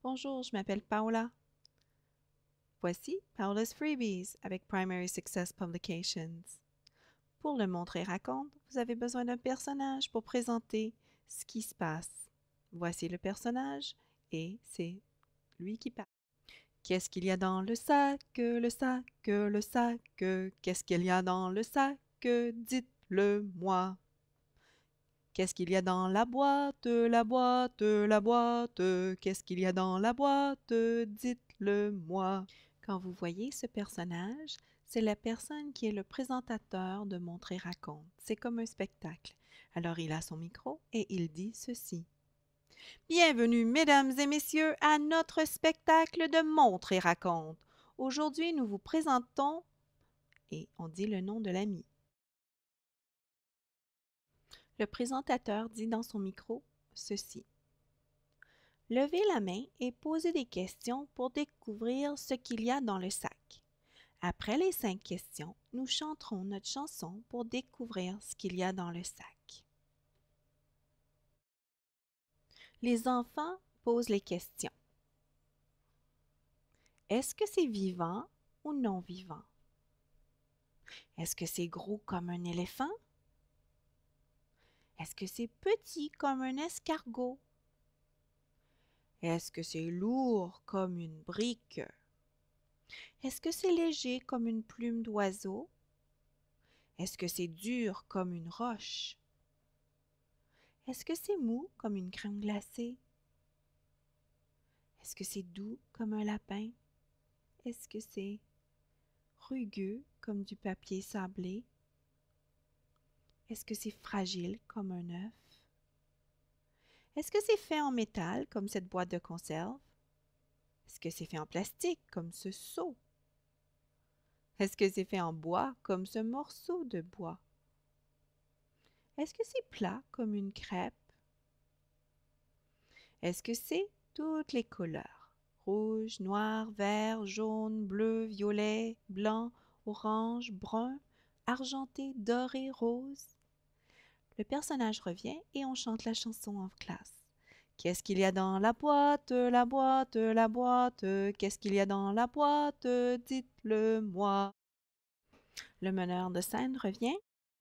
Bonjour, je m'appelle Paola. Voici Paola's Freebies avec Primary Success Publications. Pour le Montre et raconte, vous avez besoin d'un personnage pour présenter ce qui se passe. Voici le personnage et c'est lui qui parle. Qu'est-ce qu'il y a dans le sac, le sac, le sac? Qu'est-ce qu'il y a dans le sac? Dites-le-moi. Qu'est-ce qu'il y a dans la boîte, la boîte, la boîte? Qu'est-ce qu'il y a dans la boîte? Dites-le-moi. Quand vous voyez ce personnage, c'est la personne qui est le présentateur de Montre et raconte. C'est comme un spectacle. Alors il a son micro et il dit ceci. Bienvenue, mesdames et messieurs, à notre spectacle de Montre et raconte. Aujourd'hui, nous vous présentons, et on dit le nom de l'ami. Le présentateur dit dans son micro ceci. Levez la main et posez des questions pour découvrir ce qu'il y a dans le sac. Après les 5 questions, nous chanterons notre chanson pour découvrir ce qu'il y a dans le sac. Les enfants posent les questions. Est-ce que c'est vivant ou non vivant? Est-ce que c'est gros comme un éléphant? Est-ce que c'est petit comme un escargot? Est-ce que c'est lourd comme une brique? Est-ce que c'est léger comme une plume d'oiseau? Est-ce que c'est dur comme une roche? Est-ce que c'est mou comme une crème glacée? Est-ce que c'est doux comme un lapin? Est-ce que c'est rugueux comme du papier sablé? Est-ce que c'est fragile comme un œuf? Est-ce que c'est fait en métal comme cette boîte de conserve? Est-ce que c'est fait en plastique comme ce seau? Est-ce que c'est fait en bois comme ce morceau de bois? Est-ce que c'est plat comme une crêpe? Est-ce que c'est toutes les couleurs? Rouge, noir, vert, jaune, bleu, violet, blanc, orange, brun, argenté, doré, rose? Le personnage revient et on chante la chanson en classe. Qu'est-ce qu'il y a dans la boîte, la boîte, la boîte? Qu'est-ce qu'il y a dans la boîte? Dites-le-moi. Le meneur de scène revient.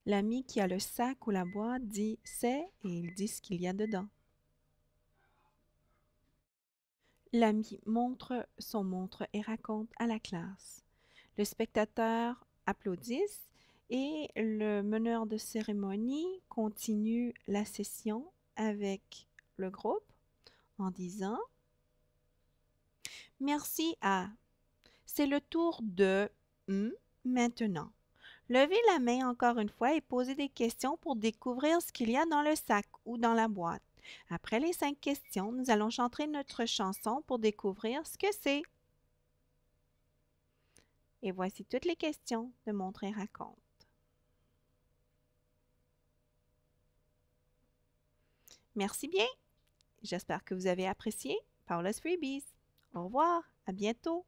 L'ami qui a le sac ou la boîte dit « c'est » et il dit ce qu'il y a dedans. L'ami montre son montre et raconte à la classe. Le spectateur applaudisse et le meneur de cérémonie continue la session avec le groupe en disant « Merci à... C'est le tour de... maintenant. Levez la main encore une fois et posez des questions pour découvrir ce qu'il y a dans le sac ou dans la boîte. Après les 5 questions, nous allons chanter notre chanson pour découvrir ce que c'est. » Et voici toutes les questions de Montre et raconte. Merci bien. J'espère que vous avez apprécié Paola's Freebies. Au revoir, à bientôt.